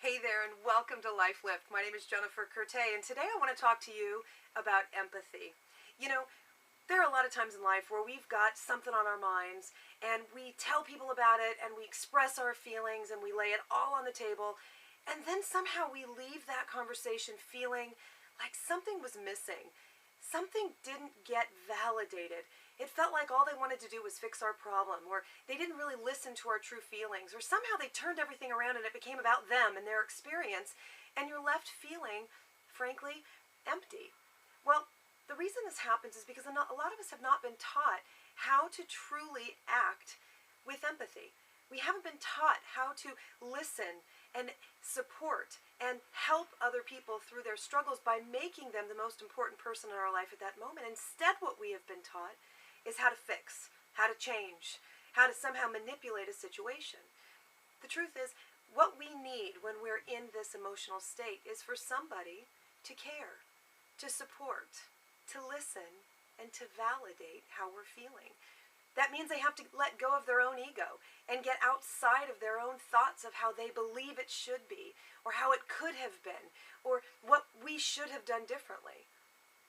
Hey there and welcome to Life Lift. My name is Jennifer Curtay and today I want to talk to you about empathy. You know, there are a lot of times in life where we've got something on our minds and we tell people about it and we express our feelings and we lay it all on the table, and then somehow we leave that conversation feeling like something was missing. Something didn't get validated. It felt like all they wanted to do was fix our problem, or they didn't really listen to our true feelings, or somehow they turned everything around and it became about them and their experience, and you're left feeling, frankly, empty. Well, the reason this happens is because a lot of us have not been taught how to truly act with empathy. We haven't been taught how to listen and support and help other people through their struggles by making them the most important person in our life at that moment. Instead, what we have been taught is how to fix, how to change, how to somehow manipulate a situation. The truth is, what we need when we're in this emotional state is for somebody to care, to support, to listen, and to validate how we're feeling. That means they have to let go of their own ego and get outside of their own thoughts of how they believe it should be, or how it could have been, or what we should have done differently.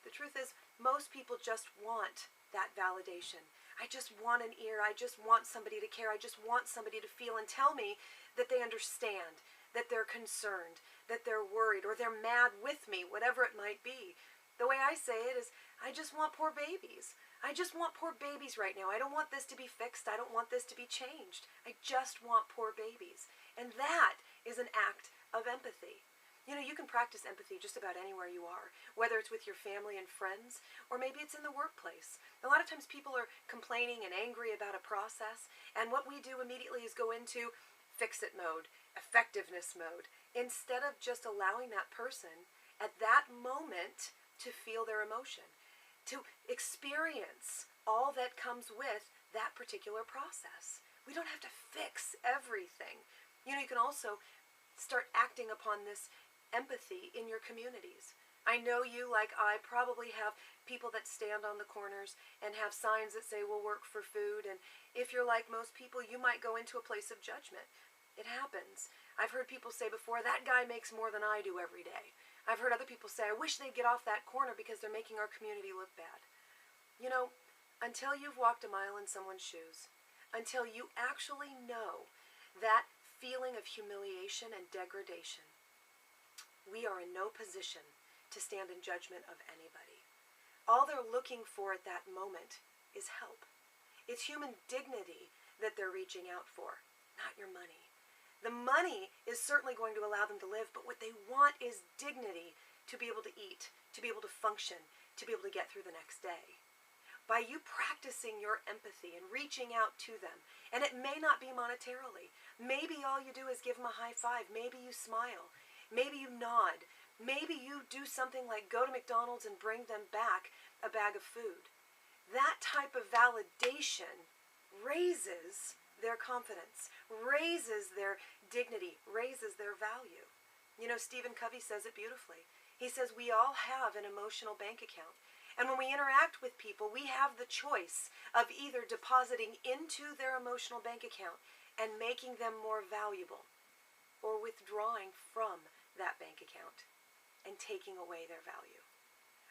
The truth is, most people just want that validation. I just want an ear. I just want somebody to care. I just want somebody to feel and tell me that they understand, that they're concerned, that they're worried, or they're mad with me, whatever it might be. The way I say it is, I just want poor babies. I just want poor babies right now. I don't want this to be fixed. I don't want this to be changed. I just want poor babies. And that is an act of empathy. You know, you can practice empathy just about anywhere you are, whether it's with your family and friends, or maybe it's in the workplace. A lot of times people are complaining and angry about a process, and what we do immediately is go into fix-it mode, effectiveness mode, instead of just allowing that person at that moment to feel their emotion, to experience all that comes with that particular process. We don't have to fix everything. You know, you can also start acting upon this empathy in your communities. I know you, like I, probably have people that stand on the corners and have signs that say we'll work for food, and if you're like most people, you might go into a place of judgment. It happens. I've heard people say before, that guy makes more than I do every day. I've heard other people say, I wish they'd get off that corner because they're making our community look bad. You know, until you've walked a mile in someone's shoes, until you actually know that feeling of humiliation and degradation, we are in no position to stand in judgment of anybody. All they're looking for at that moment is help. It's human dignity that they're reaching out for, not your money. The money is certainly going to allow them to live, but what they want is dignity, to be able to eat, to be able to function, to be able to get through the next day. By you practicing your empathy and reaching out to them, and it may not be monetarily. Maybe all you do is give them a high five. Maybe you smile. Maybe you nod. Maybe you do something like go to McDonald's and bring them back a bag of food. That type of validation raises their confidence, raises their dignity, raises their value. You know, Stephen Covey says it beautifully. He says we all have an emotional bank account. And when we interact with people, we have the choice of either depositing into their emotional bank account and making them more valuable, or withdrawing from that bank account and taking away their value.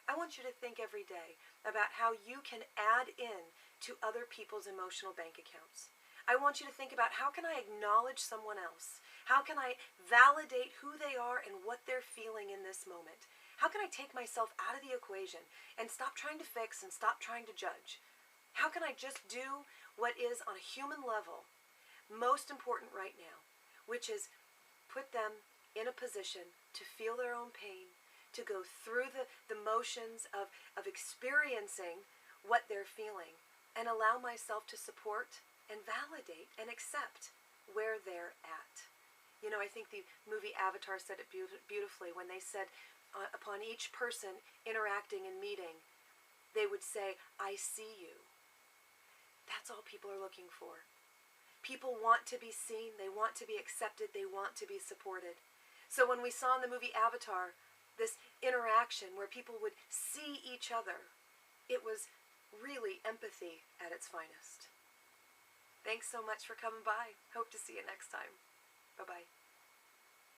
I want you to think every day about how you can add in to other people's emotional bank accounts. I want you to think about, how can I acknowledge someone else? How can I validate who they are and what they're feeling in this moment? How can I take myself out of the equation and stop trying to fix and stop trying to judge? How can I just do what is on a human level most important right now, which is put them in a position to feel their own pain, to go through the motions of experiencing what they're feeling, and allow myself to support and validate and accept where they're at. You know, I think the movie Avatar said it beautifully when they said, upon each person interacting and meeting, they would say, I see you. That's all people are looking for. People want to be seen, they want to be accepted, they want to be supported. So when we saw in the movie Avatar this interaction where people would see each other, it was really empathy at its finest. Thanks so much for coming by. Hope to see you next time. Bye-bye.